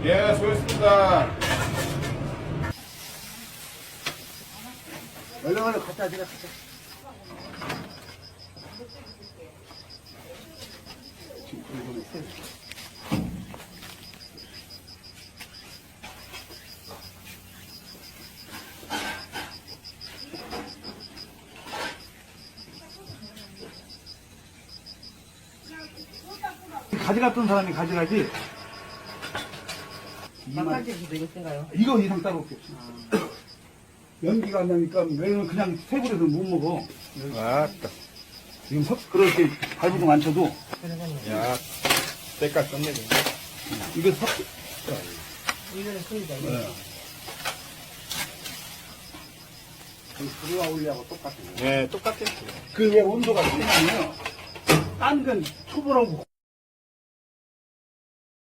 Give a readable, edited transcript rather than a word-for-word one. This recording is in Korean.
예, 수고했습니다. 얼른 갖다 주라. 가져갔던 사람이 가져가지. 막간지도 되겠어요? 이거 이상 따로 없겠어. 연기가 안 나니까 왜냐면 그냥 테이블에서 못 먹어. 아따. 지금 그렇게 발부동 안 쳐도 야, 때깔 떴네. 이거 이거는 큰이다. 불이와 올리하고 똑같은 거. 네, 똑같아요. 그 왜 온도가 틀리냐면요. 딴 건 초보라고